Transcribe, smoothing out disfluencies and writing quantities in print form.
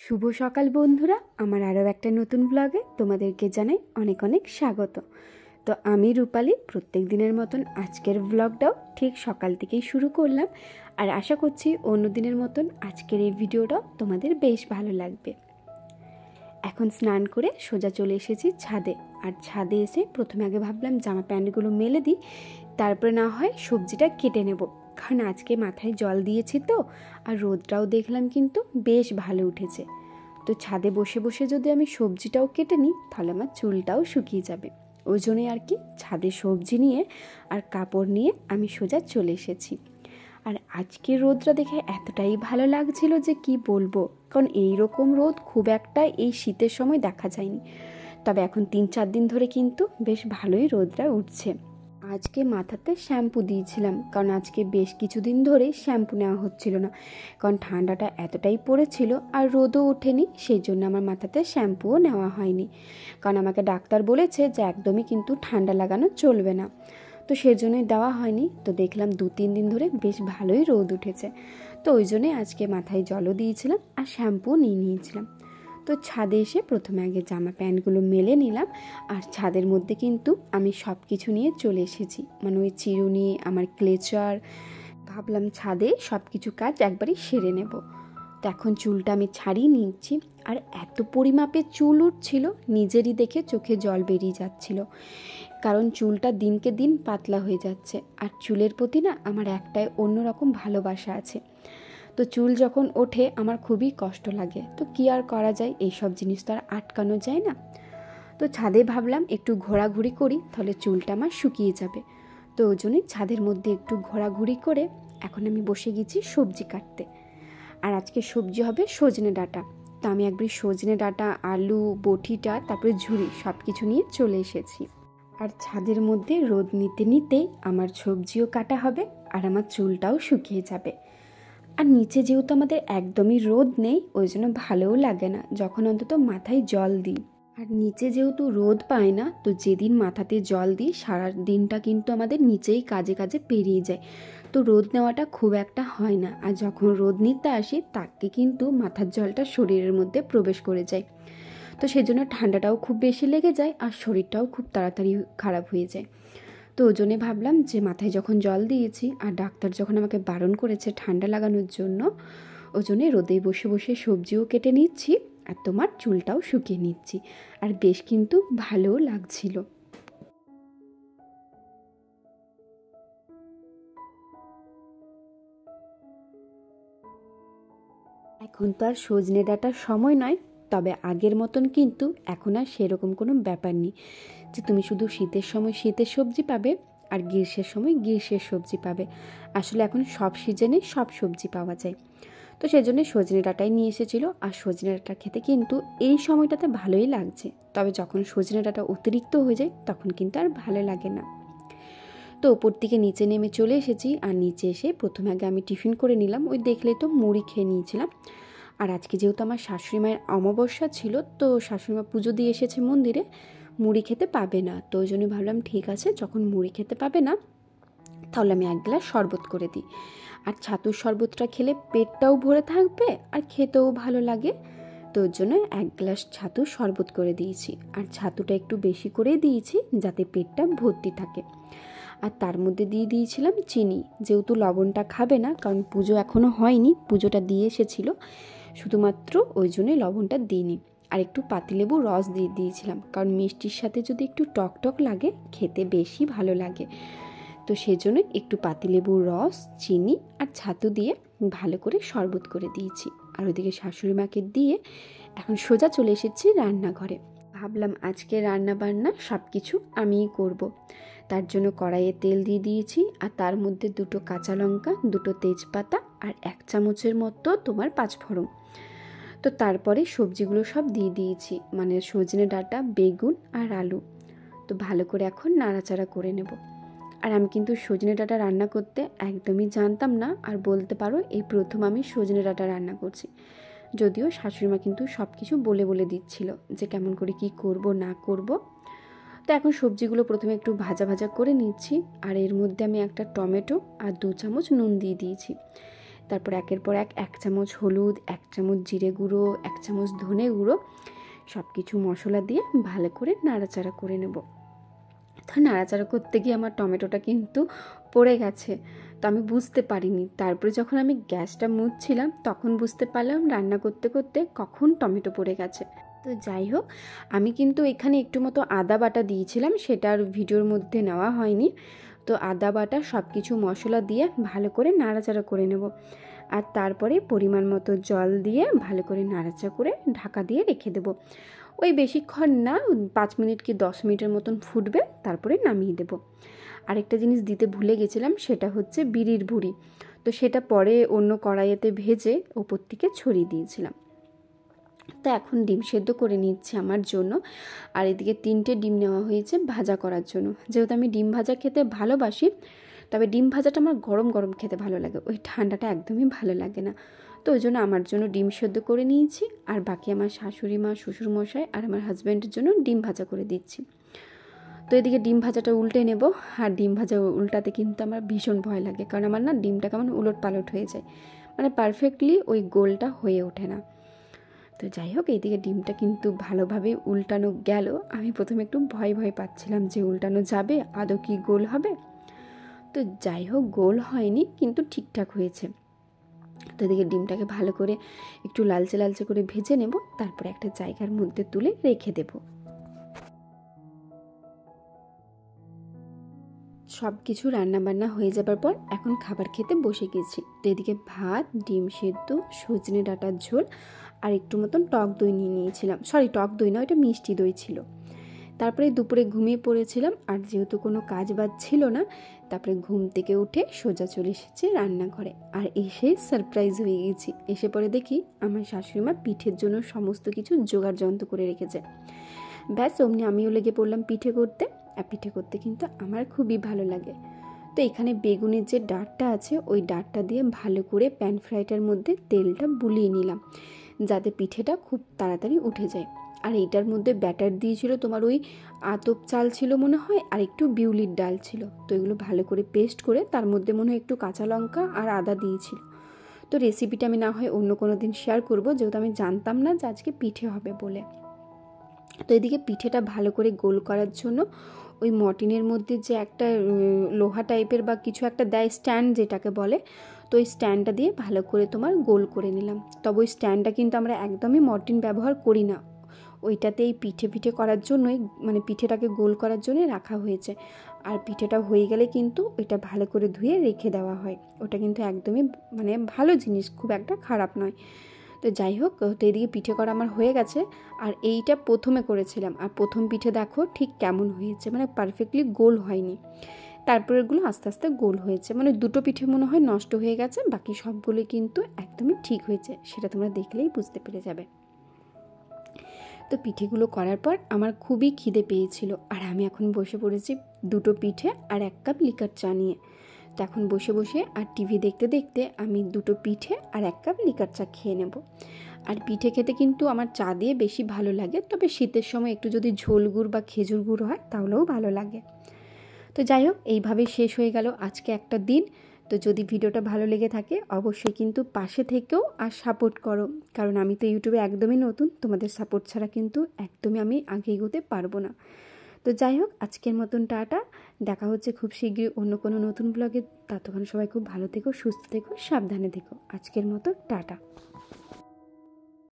শুভ সকাল বন্ধুরা, আমার আরও একটা নতুন ব্লগে তোমাদেরকে জানাই অনেক অনেক স্বাগত। তো আমি রূপালী প্রত্যেক দিনের মতন আজকের ব্লগটাও ঠিক সকাল থেকেই শুরু করলাম, আর আশা করছি অন্য দিনের মতন আজকের এই ভিডিওটাও তোমাদের বেশ ভালো লাগবে। এখন স্নান করে সোজা চলে এসেছি ছাদে, আর ছাদে এসে প্রথমে আগে ভাবলাম জামা প্যান্টগুলো মেলে দিই, তারপরে না হয় সবজিটা কেটে নেব, কারণ আজকে মাথায় জল দিয়েছি তো, আর রোদটাও দেখলাম কিন্তু বেশ ভালো উঠেছে। তো ছাদে বসে বসে যদি আমি সবজিটাও কেটে নিই তাহলে আমার চুলটাও শুকিয়ে যাবে, ওই জন্যই আর কি ছাদে সবজি নিয়ে আর কাপড় নিয়ে আমি সোজা চলে এসেছি। আর আজকে রোদটা দেখে এতটাই ভালো লাগছিল যে কি বলবো, কারণ এই রকম রোদ খুব একটা এই শীতের সময় দেখা যায়নি। তবে এখন 3-4 দিন ধরে কিন্তু বেশ ভালোই রোদটা উঠছে। আজকে মাথাতে শ্যাম্পু দিয়েছিলাম, কারণ আজকে বেশ কিছুদিন ধরে শ্যাম্পু নেওয়া হচ্ছিল না, কারণ ঠান্ডাটা এতটাই পড়েছিল আর রোদও ওঠেনি, সেই জন্য আমার মাথাতে শ্যাম্পুও নেওয়া হয়নি। কারণ আমাকে ডাক্তার বলেছে যে একদমই কিন্তু ঠান্ডা লাগানো চলবে না, তো সেই জন্যই দেওয়া হয়নি। তো দেখলাম 2-3 দিন ধরে বেশ ভালোই রোদ উঠেছে, তো ওই জন্যই আজকে মাথায় জলও দিয়েছিলাম আর শ্যাম্পু নিয়ে নিয়েছিলাম। তো ছাদে এসে প্রথমে আগে জামা প্যান্টগুলো মেলে নিলাম, আর ছাদের মধ্যে কিন্তু আমি সব কিছু নিয়ে চলে এসেছি, মানে ওই চিরুনি, আমার ক্লেচার, ভাবলাম ছাদে সব কিছু কাজ একবারই সেরে নেব। তো এখন চুলটা আমি ছাড়িয়ে নিচ্ছি, আর এত পরিমাপে চুল উঠছিল নিজেরই দেখে চোখে জল বেরিয়ে যাচ্ছিল, কারণ চুলটা দিনকে দিন পাতলা হয়ে যাচ্ছে, আর চুলের প্রতি না আমার একটাই অন্যরকম ভালোবাসা আছে। তো চুল যখন ওঠে আমার খুবই কষ্ট লাগে, তো কি আর করা যায়, এইসব জিনিস তো আর আটকানো যায় না। তো ছাদে ভাবলাম একটু ঘোরাঘুরি করি, তাহলে চুলটা আমার শুকিয়ে যাবে। তো ওই জন্যই ছাদের মধ্যে একটু ঘোরাঘুরি করে এখন আমি বসে গেছি সবজি কাটতে। আর আজকে সবজি হবে সজনে ডাঁটা। তো আমি একবারই সজনে ডাঁটা, আলু, বটিটা, তারপরে ঝুড়ি সব কিছু নিয়ে চলে এসেছি। আর ছাদের মধ্যে রোদ নিতে নিতেই আমার সবজিও কাটা হবে আর আমার চুলটাও শুকিয়ে যাবে। আর নিচে যেহেতু আমাদের একদমই রোদ নেই, ওই জন্য ভালোও লাগে না যখন অন্তত মাথায় জল দিই। আর নিচে যেহেতু রোদ পায় না, তো যেদিন মাথাতে জল দিই সারা দিনটা কিন্তু আমাদের নিচেই কাজে কাজে পেরিয়ে যায়, তো রোদ নেওয়াটা খুব একটা হয় না। আর যখন রোদ নিতে আসি তাকে কিন্তু মাথার জলটা শরীরের মধ্যে প্রবেশ করে যায়, তো সেজন্য ঠান্ডাটাও খুব বেশি লেগে যায় আর শরীরটাও খুব তাড়াতাড়ি খারাপ হয়ে যায়। তো ওই জন্যে ভাবলাম যে মাথায় যখন জল দিয়েছি আর ডাক্তার যখন আমাকে বারণ করেছে ঠান্ডা লাগানোর জন্য, ওই জন্যে রোদে বসে বসে সবজিও কেটে নিচ্ছি আর তোমার চুলটাও শুকিয়ে নিচ্ছি, আর বেশ কিন্তু ভালোও লাগছিল। এখন তো আর সজনে ডাঁটার সময় নয়, তবে আগের মতন কিন্তু এখন আর সেরকম কোনো ব্যাপার নেই যে তুমি শুধু শীতের সময় শীতের সবজি পাবে আর গ্রীষ্মের সময় গ্রীষ্মের সবজি পাবে। আসলে এখন সব সিজনে সব সবজি পাওয়া যায়। তো সেই জন্য সজনে ডাঁটাই নিয়ে এসেছিলো, আর সজনে ডাঁটা খেতে কিন্তু এই সময়টাতে ভালোই লাগছে, তবে যখন সজনে ডাঁটা অতিরিক্ত হয়ে যায় তখন কিন্তু আর ভালো লাগে না। তো ওপর থেকে নিচে নেমে চলে এসেছি, আর নিচে এসে প্রথমে আগে আমি টিফিন করে নিলাম, ওই দেখলেই তো মুড়ি খেয়ে নিয়েছিলাম। আর আজকে যেহেতু আমার শাশুড়ি মায়ের অমাবস্যা ছিল, তো শাশুড়ি মা পুজো দিয়ে এসেছে মন্দিরে, মুড়ি খেতে পাবে না, তো ওই জন্য ভাবলাম ঠিক আছে যখন মুড়ি খেতে পাবে না তাহলে আমি 1 গ্লাস শরবত করে দিই। আর ছাতুর শরবতটা খেলে পেটটাও ভরে থাকবে আর খেতেও ভালো লাগে, তো ওর জন্য 1 গ্লাস ছাতুর শরবত করে দিয়েছি। আর ছাতুটা একটু বেশি করেই দিয়েছি যাতে পেটটা ভর্তি থাকে। আর তার মধ্যে দিয়ে দিয়েছিলাম চিনি, যেহেতু লবণটা খাবে না, কারণ পুজো এখনও হয়নি, পুজোটা দিয়ে এসেছিলো, শুধুমাত্র ওই জন্যই লবণটা দিইনি। আর একটু পাতিলেবুর রস দিয়ে দিয়েছিলাম, কারণ মিষ্টির সাথে যদি একটু টক টক লাগে খেতে বেশি ভালো লাগে, তো সেজন্য একটু পাতিলেবুর রস, চিনি আর ছাতু দিয়ে ভালো করে শরবত করে দিয়েছি। আর ওইদিকে শাশুড়ি মাকে দিয়ে এখন সোজা চলে এসেছি রান্নাঘরে। ভাবলাম আজকে রান্না বান্না সব কিছু আমিই করব, তার জন্য কড়াইয়ে তেল দিয়ে দিয়েছি, আর তার মধ্যে 2টো কাঁচা লঙ্কা, 2টো তেজপাতা আর 1 চামচের মতো তোমার 5 ফোড়ন। তো তারপরে সবজিগুলো সব দিয়ে দিয়েছি, মানে সজনে ডাঁটা, বেগুন আর আলু। তো ভালো করে এখন নাড়াচাড়া করে নেব। আর আমি কিন্তু সজনে ডাঁটা রান্না করতে একদমই জানতাম না, আর বলতে পারো এই প্রথম আমি সজনে ডাঁটা রান্না করছি, যদিও শাশুড়িমা কিন্তু সব কিছু বলে বলে দিচ্ছিল যে কেমন করে কি করব না করব। তো এখন সবজিগুলো প্রথমে একটু ভাজা ভাজা করে নিচ্ছি, আর এর মধ্যে আমি একটা টমেটো আর 2 চামচ নুন দিয়ে দিয়েছি, তারপর একের পর এক চামচ হলুদ, 1 চামচ জিরে গুঁড়ো, 1 চামচ ধনে গুঁড়ো, সব কিছু মশলা দিয়ে ভালো করে নাড়াচাড়া করে নেব। তো নাড়াচাড়া করতে গিয়ে আমার টমেটোটা কিন্তু পড়ে গেছে, তো আমি বুঝতে পারিনি। তারপরে যখন আমি গ্যাসটা মুছছিলাম তখন বুঝতে পারলাম রান্না করতে করতে কখন টমেটো পড়ে গেছে। তো যাই হোক, আমি কিন্তু এখানে একটু মতো আদা বাটা দিয়েছিলাম, সেটা আর ভিডিওর মধ্যে নেওয়া হয়নি। তো আদা বাটা সব কিছু মশলা দিয়ে ভালো করে নাড়াচাড়া করে নেব, আর তারপরে পরিমাণ মতো জল দিয়ে ভালো করে নাড়াচাড়া করে ঢাকা দিয়ে রেখে দেব। ওই বেশিক্ষণ না, 5 মিনিট কি 10 মিনিটের মতন ফুটবে, তারপরে নামিয়ে দেব। আরেকটা জিনিস দিতে ভুলে গেছিলাম, সেটা হচ্ছে বিড়ির ভুঁড়ি। তো সেটা পরে অন্য কড়াইয়েতে ভেজে ওপর থেকে ছড়িয়ে দিয়েছিলাম। তো এখন ডিম সেদ্ধ করে নিচ্ছে আমার জন্য, আর এদিকে 3টে ডিম নেওয়া হয়েছে ভাজা করার জন্য। যেহেতু আমি ডিম ভাজা খেতে ভালোবাসি, তবে ডিম ভাজাটা আমার গরম গরম খেতে ভালো লাগে, ওই ঠান্ডাটা একদমই ভালো লাগে না। তো ওই জন্য আমার জন্য ডিম সেদ্ধ করে নিয়েছি, আর বাকি আমার শাশুড়ি মা, শ্বশুরমশাই আর আমার হাজব্যান্ডের জন্য ডিম ভাজা করে দিচ্ছি। তো এদিকে ডিম ভাজাটা উল্টে নেব, আর ডিম ভাজা উল্টাতে কিন্তু আমার ভীষণ ভয় লাগে, কারণ আমার না ডিমটা কেমন উলট পালট হয়ে যায়, মানে পারফেক্টলি ওই গোলটা হয়ে ওঠে না। তো যাই হোক, এইদিকে ডিমটা কিন্তু ভালোভাবে উল্টানো গেল। আমি প্রথমে একটু ভয় ভয় পাচ্ছিলাম যে উল্টানো যাবে, আদৌ কি গোল হবে। তো যাই হোক, গোল হয়নি, কিন্তু ঠিকঠাক হয়েছে। তো এদিকে ডিমটাকে ভালো করে একটু লালচে লালচে করে ভেজে নেব, তারপরে একটা জায়গার মধ্যে তুলে রেখে দেব। সব কিছু রান্নাবান্না হয়ে যাবার পর এখন খাবার খেতে বসে গেছি। তো এদিকে ভাত, ডিম সেদ্ধ, সজনে ডাঁটার ঝোল আর একটু মতন টক দই নিয়ে নিয়েছিলাম। সরি, টক দই না, ওইটা মিষ্টি দই ছিল। তারপরে দুপুরে ঘুমিয়ে পড়েছিলাম, আর যেহেতু কোনো কাজ বাজ ছিল না, তারপরে ঘুম থেকে উঠে সোজা চলে এসেছি রান্নাঘরে। আর এসে সারপ্রাইজ হয়ে গেছি, এসে পরে দেখি আমার শাশুড়িমা পিঠের জন্য সমস্ত কিছু জোগাড় যন্ত্র করে রেখেছে। ব্যাস অমনি আমিও লেগে পড়লাম পিঠে করতে। আর পিঠে করতে কিন্তু আমার খুবই ভালো লাগে। তো এখানে বেগুনের যে ডাঁটটা আছে, ওই ডাঁটটা দিয়ে ভালো করে প্যান ফ্রাইটার মধ্যে তেলটা বুলিয়ে নিলাম, যাতে পিঠেটা খুব তাড়াতাড়ি উঠে যায়। আর এইটার মধ্যে ব্যাটার দিয়েছিল তোমার ওই আতপ চাল ছিল মনে হয়, আর একটু বিউলির ডাল ছিল। তো এগুলো ভালো করে পেস্ট করে তার মধ্যে মনে হয় একটু কাঁচা লঙ্কা আর আদা দিয়েছিল। তো রেসিপিটা আমি না হয় অন্য কোনো দিন শেয়ার করবো, যেহেতু আমি জানতাম না যে আজকে পিঠে হবে বলে। তো এদিকে পিঠেটা ভালো করে গোল করার জন্য ওই মর্টিনের মধ্যে যে একটা লোহা টাইপের বা কিছু একটা দেয়, স্ট্যান্ড যেটাকে বলে, তো ওই স্ট্যান্ডটা দিয়ে ভালো করে তোমার গোল করে নিলাম। তবে ওই স্ট্যান্ডটা কিন্তু আমরা একদমই মর্টিন ব্যবহার করি না, ওইটাতে এই পিঠে করার জন্যই, মানে পিঠেটাকে গোল করার জন্যই রাখা হয়েছে। আর পিঠেটা হয়ে গেলে কিন্তু ওইটা ভালো করে ধুয়ে রেখে দেওয়া হয়। ওটা কিন্তু একদমই মানে ভালো জিনিস, খুব একটা খারাপ নয়। তো যাই হোক, তো এদিকে পিঠে করা আমার হয়ে গেছে। আর এইটা প্রথমে করেছিলাম, আর প্রথম পিঠে দেখো ঠিক কেমন হয়েছে, মানে পারফেক্টলি গোল হয়নি। তারপরেরগুলো আস্তে আস্তে গোল হয়েছে, মানে 2টো পিঠে মনে হয় নষ্ট হয়ে গেছে, বাকি সবগুলো কিন্তু একদমই ঠিক হয়েছে, সেটা তোমরা দেখলেই বুঝতে পেরে যাবে। তো পিঠেগুলো করার পর আমার খুবই খিদে পেয়েছিল, আর আমি এখন বসে পড়েছি 2টো পিঠে আর 1 কাপ লিকার চা নিয়ে। তো এখন বসে বসে আর টিভি দেখতে দেখতে আমি 2টো পিঠে আর 1 কাপ লিকার চা খেয়ে নেব। আর পিঠে খেতে কিন্তু আমার চা দিয়ে বেশি ভালো লাগে, তবে শীতের সময় একটু যদি ঝোল গুড় বা খেজুর গুড় হয় তাহলেও ভালো লাগে। তো যাই হোক, এইভাবেই শেষ হয়ে গেল আজকে একটা দিন। তো যদি ভিডিওটা ভালো লেগে থাকে অবশ্যই কিন্তু পাশে থেকেও আর সাপোর্ট করো, কারণ আমি তো ইউটিউবে একদমই নতুন, তোমাদের সাপোর্ট ছাড়া কিন্তু একদমই আমি আগে এগোতে পারবো না। তো যাই হোক, আজকের মতন টাটা, দেখা হচ্ছে খুব শীঘ্রই অন্য কোনো নতুন ব্লগে। ততক্ষণ সবাই খুব ভালো থেকো, সুস্থ থেকো, সাবধানে থেকো। আজকের মতো টাটা।